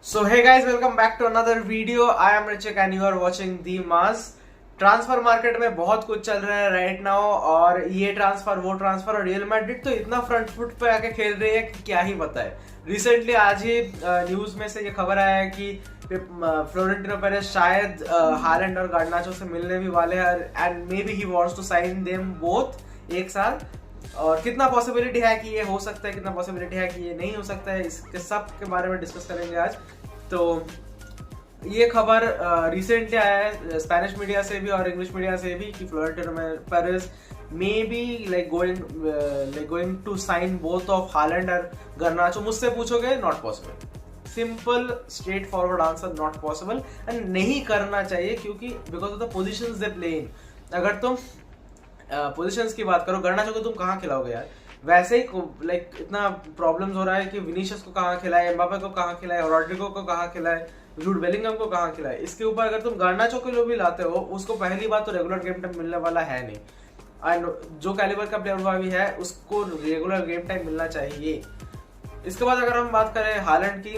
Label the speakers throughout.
Speaker 1: So hey guys, welcome back to another video. I am Richik and you are watching The Mass. Transfer market में बहुत कुछ चल रहा है right now और ये ट्रांसफर वो ट्रांसफर और रियल मैड्रिड तो इतना फ्रंट फुट पे आके खेल रही है कि क्या ही बताए। रिसेंटली आज ही न्यूज में से ये खबर आया है कि फ्लोरेंटिनो पेरेज शायद हालैंड और गार्नाचो से मिलने भी वाले हैं and maybe he wants to sign them both एक साल। और कितना पॉसिबिलिटी है कि ये हो सकता है, कितना पॉसिबिलिटी है कि ये नहीं हो सकता है, इसके सब के बारे में डिस्कस करेंगे आज। तो ये खबर रिसेंटली आया है स्पेनिश मीडिया से भी और इंग्लिश मीडिया से भी कि Florentino Perez may be going to sign both of Haaland और गार्नाचो। मुझसे पूछोगे not possible, simple straightforward answer, not possible and नहीं करना चाहिए क्योंकि because of the positions they play in. अगर तुम पोजीशंस की बात करो, गार्नाचो को तुम कहाँ खिलाओगे यार? वैसे ही लाइक इतना प्रॉब्लम्स हो रहा है कि विनीशियस को कहाँ खिलाए, एम्बापे को कहाँ खिलाए, रॉड्रिगो को कहाँ खिलाए, जूड बेलिंगम को कहाँ खिलाए। इसके ऊपर अगर तुम गार्नाचो को भी लाते हो, उसको पहली बात तो रेगुलर गेम टाइम मिलने वाला है नहीं एंड जो कैलिबर का प्लेयर हुआ भी है उसको रेगुलर गेम टाइम मिलना चाहिए। इसके बाद अगर हम बात करें हालैंड की,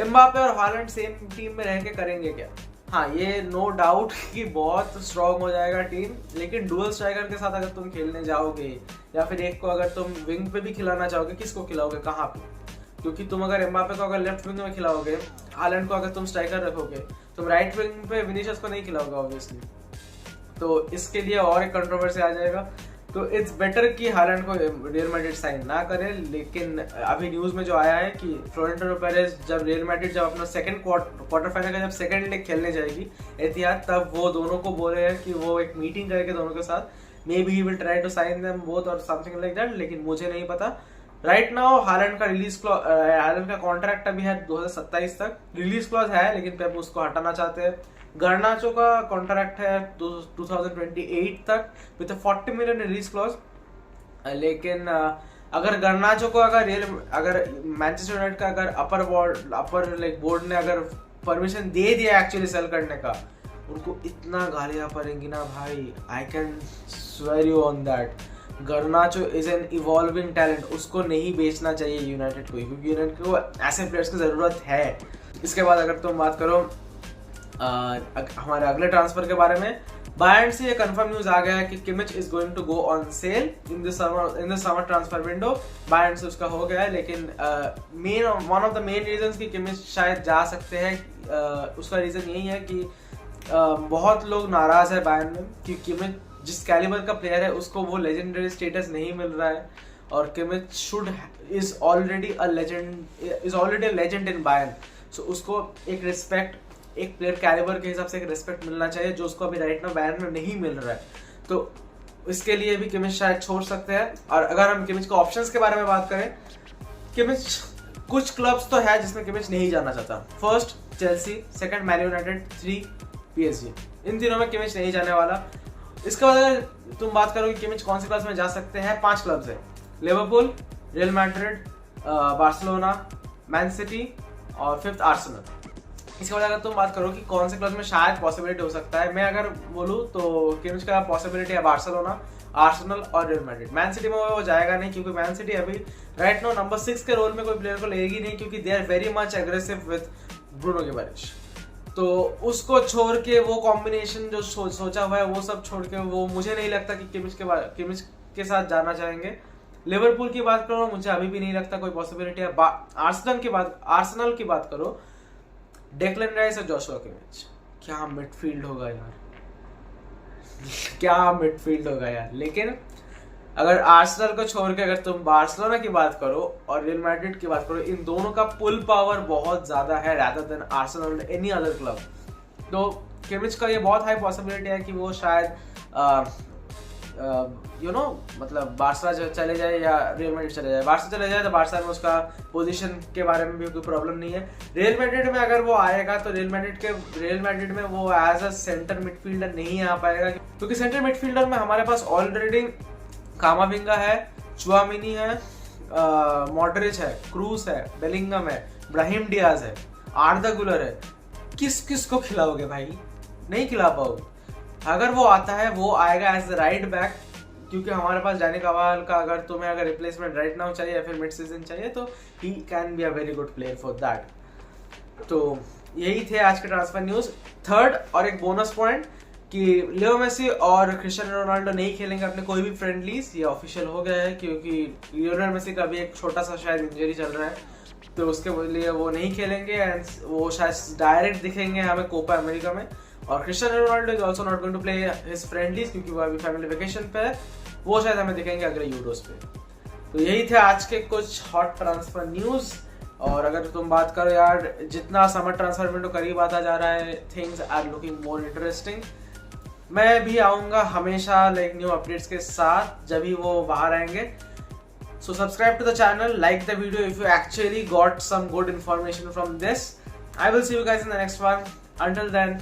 Speaker 1: एम्बापे और हालैंड सेम टीम में रह के करेंगे क्या? हाँ, ये नो डाउट कि बहुत स्ट्रॉन्ग हो जाएगा टीम, लेकिन डुअल स्ट्राइकर के साथ अगर तुम खेलने जाओगे या फिर एक को अगर तुम विंग पे भी खिलाना चाहोगे, किसको खिलाओगे, कहाँ पे? क्योंकि तुम अगर एम्बापे को अगर लेफ्ट विंग में खिलाओगे, हालैंड को अगर तुम स्ट्राइकर रखोगे, तुम राइट विंग पे विनीशियस को नहीं खिलाओगे ऑब्वियसली। तो इसके लिए और एक कंट्रोवर्सी आ जाएगा। तो इट्स बेटर कि हालैंड को रियल मैड्रिड साइन ना करे। लेकिन अभी न्यूज में जो आया है कि फ्लोरेंटिनो पेरेज जब रियल मैड्रिड जब अपना सेकंड क्वार्टर फाइनल का जब सेकंड लेग खेलने जाएगी एतिहाद, तब वो दोनों को बोले हैं कि वो एक मीटिंग करेंगे दोनों के साथ, maybe he will try to sign them both और समथिंग लाइक दैट, लेकिन मुझे नहीं पता। राइट नाउ हालैंड का हालैंड का कॉन्ट्रैक्ट अभी है 2027 तक, रिलीज क्लॉज है लेकिन पेप उसको हटाना चाहते हैं। गार्नाचो का कॉन्ट्रैक्ट है 2028 तक विद 40 मिलियन रिलीज क्लॉज। लेकिन अगर गार्नाचो को अगर मैनचेस्टर यूनाइटेड का अगर अपर बोर्ड ने अगर परमिशन दे दिया एक्चुअली सेल करने का, उनको इतना गालियां पड़ेंगी ना भाई, I can swear you on that. Garnacho is an evolving talent, उसको नहीं बेचना चाहिए यूनाइटेड को, क्योंकि यूनाइटेड को ऐसे प्लेयर्स की जरूरत है। इसके बाद अगर तुम बात करो हमारे अगले ट्रांसफर के बारे में, बायर्न से ये कंफर्म न्यूज आ गया है कि Kimmich is going to go on sale in the summer transfer window. Bayern से उसका हो गया है, लेकिन one of the main reasons कि किमिच शायद जा सकते हैं, उसका रीजन यही है कि बहुत लोग नाराज है बायर्न में कि किमिच जिस कैलिबर का प्लेयर है उसको वो लेजेंडरी स्टेटस नहीं मिल रहा है और Kimmich is already a legend in Bayern. So उसको एक रिस्पेक्ट, एक प्लेयर कैलिबर के हिसाब से एक रिस्पेक्ट मिलना चाहिए जो उसको अभी राइट नाउ बायर्न में नहीं मिल रहा है। तो इसके लिए भी किमिच शायद छोड़ सकते हैं। और अगर हम किमिच के ऑप्शंस के बारे में बात करें, किमिच कुछ क्लब्स तो है जिसमें किमिच नहीं जाना चाहता। First Chelsea, second man United, 3 PSG, इन तीनों में किमिच नहीं जाने वाला। इसके बाद अगर तुम बात करो कि किमिच कौन से क्लब्स में जा सकते हैं, 5 क्लब्स है, Liverpool, real Madrid, Barcelona, man city और 5th आर्सेनल। इसके बाद अगर तुम बात करो कि कौन से क्लब में शायद पॉसिबिलिटी हो सकता है, मैं अगर बोलूं तो किमिच का पॉसिबिलिटी है बार्सिलोना, आर्सेनल और रियल मैड्रिड। मैन सिटी में वो जाएगा नहीं क्योंकि मैन सिटी अभी राइट नाउ नंबर 6 के रोल में कोई प्लेयर को लेगी नहीं, क्योंकि they are very much aggressive with Bruno Guimarães. तो उसको छोड़ के वो कॉम्बिनेशन जो सोचा हुआ है वो सब छोड़ के वो मुझे नहीं लगता कि किमिच के साथ जाना चाहेंगे। लिवरपूल की बात करो, मुझे अभी भी नहीं लगता कोई पॉसिबिलिटी है। आर्सेनल की बात करो, डेक्लन राइस और जोशुआ किमिच, क्या मिडफील्ड होगा यार, क्या मिडफील्ड होगा यार। लेकिन अगर आर्सेनल को छोड़ के अगर तुम बार्सिलोना की बात करो और रियल मैड्रिड की बात करो, इन दोनों का पुल पावर बहुत ज्यादा है rather than Arsenal and any other club. तो किमिच का ये बहुत हाई पॉसिबिलिटी है कि वो शायद मतलब बार्सा चले जाए या रियल मैड्रिड चले जाए। बार्सा चले जाए तो बार्सा में उसका पोजीशन के बारे में भी कोई प्रॉब्लम नहीं है। रियल मैड्रिड में अगर वो आएगा तो रियल मैड्रिड में वो एज अ सेंटर मिडफील्डर नहीं आ पाएगा, क्योंकि सेंटर मिडफील्डर में हमारे पास ऑलरेडी कामाविंगा है, चुआमिनी है, मॉडरिच है, क्रूस है, बेलिंगम है, ब्राहिम डियाज है, आर्दा गुलर है। किस को खिलाओगे भाई? नहीं खिला पाओगे। अगर वो आता है वो आएगा एज राइट बैक, क्योंकि हमारे पास डैनी कार्वाहल का अगर तुम्हें अगर रिप्लेसमेंट राइट नाउ चाहिए या फिर मिड सीजन चाहिए तो he can be a very good player for that. तो यही थे आज के ट्रांसफर न्यूज। थर्ड और एक बोनस पॉइंट कि लियो मेसी और क्रिस्टियानो रोनाल्डो नहीं खेलेंगे अपने कोई भी फ्रेंडलीज, ये ऑफिशियल हो गया है, क्योंकि लियोनेल मेसी का भी एक छोटा सा शायद इंजरी चल रहा है, तो उसके लिए वो नहीं खेलेंगे एंड वो शायद डायरेक्ट दिखेंगे हमें कोपा अमेरिका में। और Cristiano Ronaldo is also not going to play his friendlies, क्योंकि वो अभी फैमिली वेकेशन पे है, वो शायद हमें दिखेंगे अगले यूरोस पे। तो यही थे आज के कुछ हॉट ट्रांसफर न्यूज। और अगर तुम बात करो यार, जितना समर ट्रांसफर विंडो करीब आता जा रहा है, things are looking more interesting. मैं भी आऊँगा हमेशा लाइक न्यू अपडेट्स के साथ जब भी वो बाहर आएंगे। So subscribe to the channel, like the video if you actually got some good information from this. I will see you guys in the next one. Until then,